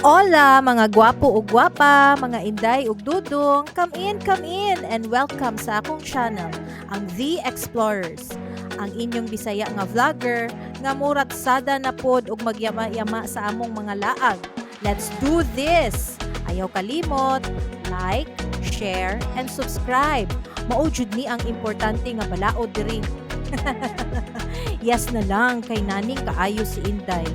Hola mga gwapo ug gwapa, mga inday ug dudong, come in, and welcome sa akong channel, ang The Explorers. Ang inyong Bisaya nga vlogger, nga murat sada na pod ug magyama-yama sa among mga laag. Let's do this! Ayaw kalimot, like, share, and subscribe. Mao jud ni ang importante nga balaod diri. Yes na lang kay naning kaayo si Inday.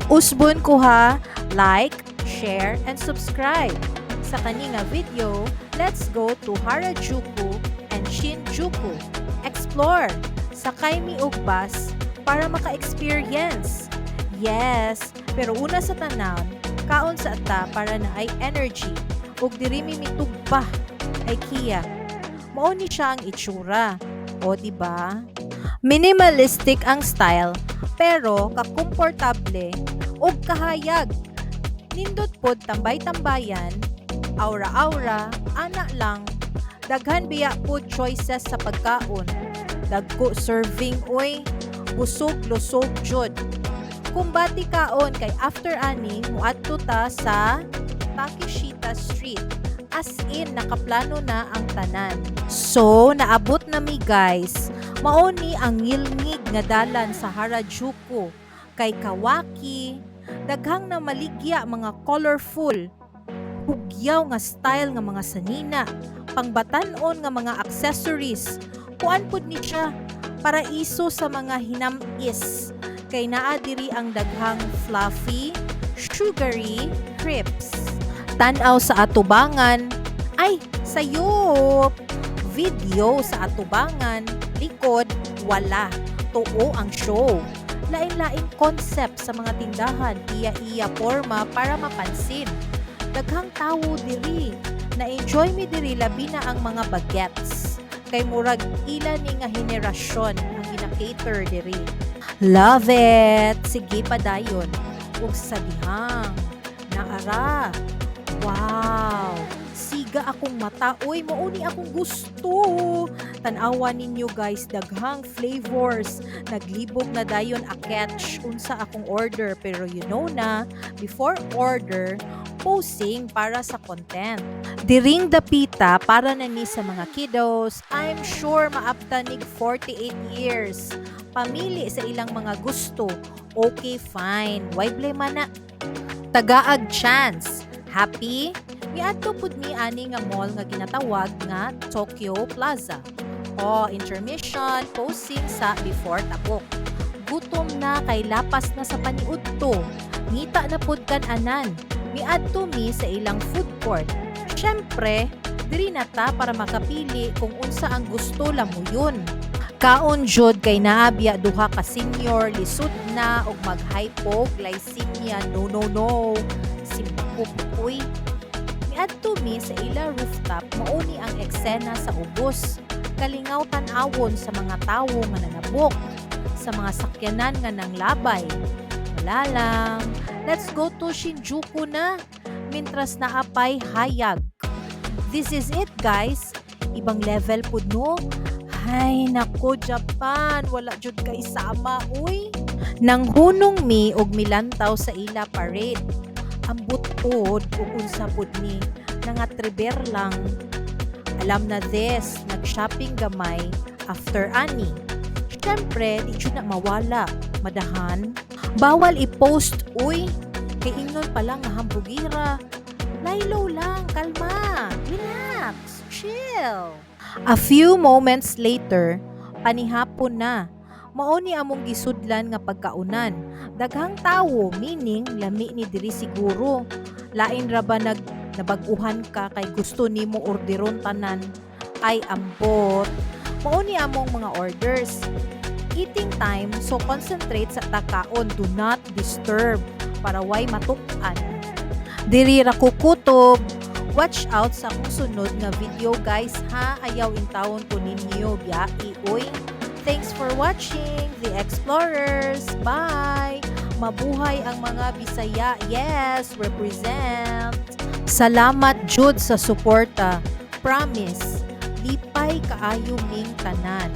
Usbon ko ha, like, share, and subscribe. Sa kani nga video, let's go to Harajuku and Shinjuku. Explore! Sakay mi og bus para maka-experience. Yes, pero una sa tanan, kaon sa ata para na ay energy. Ug diri mi mitugba ay Kia. Mao ni siya ang itsura. O diba? Minimalistic ang style, pero kakomportable ug kahayag. Nindot pod tambay-tambayan, aura-aura, ana lang. Daghan biya pod choices sa pagkaon. Dagko serving oy, busog-lusog jud. Kung bati kaon kay after ani muadto ta sa Takeshita Street. As in nakaplano na ang tanan. So naabot na mi guys. Mao ni ang ngilngig nga dalan sa Harajuku kay Kawaki, daghang na maligya mga colorful, hugyaw nga style nga mga sanina, pangbatan-on nga mga accessories. Kuan pud ni siya paraiso sa mga hinamis kay naa diri ang daghang fluffy, sugary crepes. Tan-aw sa atubangan, ay sayop. Video sa atubangan, likod wala. Tuo ang show. Lain-lain concept sa mga tindahan, iya-iya forma para mapansin. Daghang tawo diri, na-enjoy mi diri labi na ang mga bagets. Kay murag ila ni nga henerasyon ang gina-cater diri. Love it! Sige pa dayon. Ug sa dihang, naara. Wow! Siga akong mata. Uy, mauni akong gusto. Tanawa ninyo guys, daghang flavors. Naglibog na dayon a catch unsa akong order. Pero you know na, before order, posing para sa content. Diring dapita para na ni sa mga kiddos. I'm sure maaptanig 48 years. Pamili sa ilang mga gusto. Okay, fine. Why blame na? Tagaag chance. Happy? Miadto pud ni ani nga mall nga ginatawag nga Tokyo Plaza. O intermission, posing sa before tabok. Gutom na kay lapas na sa paniudto. Ngita na pud kan anan. Miadto mi sa ilang food court. Syempre, diri na ta para makapili kung unsa ang gusto lamo yun. Kaon jud kay naabya duha ka senior lisod na og mag-hypoglycemia. No. Simpupoy. Miadto mi sa ila rooftop mauni ang eksena sa ubos. Kalingaw tan-awon sa mga tawo nga nanabok, sa mga sakyanan nga nanglabay. Wala lang. Let's go to Shinjuku na. Mintras naapay hayag. This is it guys. Ibang level pud no. Ay nako Japan, wala jud kay sama uy. Nang hunong mi og milantaw sa ila parade. Ambot pod ug unsa pod ni nangatriber lang. Alam na this, nag-shopping gamay after ani. Syempre, di jud na mawala, madahan. Bawal i-post uy. Kay ingnon pa lang nga hambugira. Laylo lang, kalma. Relax, chill. A few moments later, panihapon na. Mao ni among gisudlan nga pagkaunan. Daghang tawo, meaning lami ni diri siguro. Lain ra ba nabag-uhan ka kay gusto nimo orderon tanan? Ay ambot. Mao ni among mga orders. Eating time, so concentrate sa takaon, do not disturb para way matuk-an. Diri ra kukutob. Watch out sa akong sunod nga video guys ha. Ayaw intawon ko ninyo biai uy. Thanks for watching, The Explorers. Bye! Mabuhay ang mga Bisaya. Yes, represent. Salamat jud sa suporta. Promise, lipay kaayo ming tanan.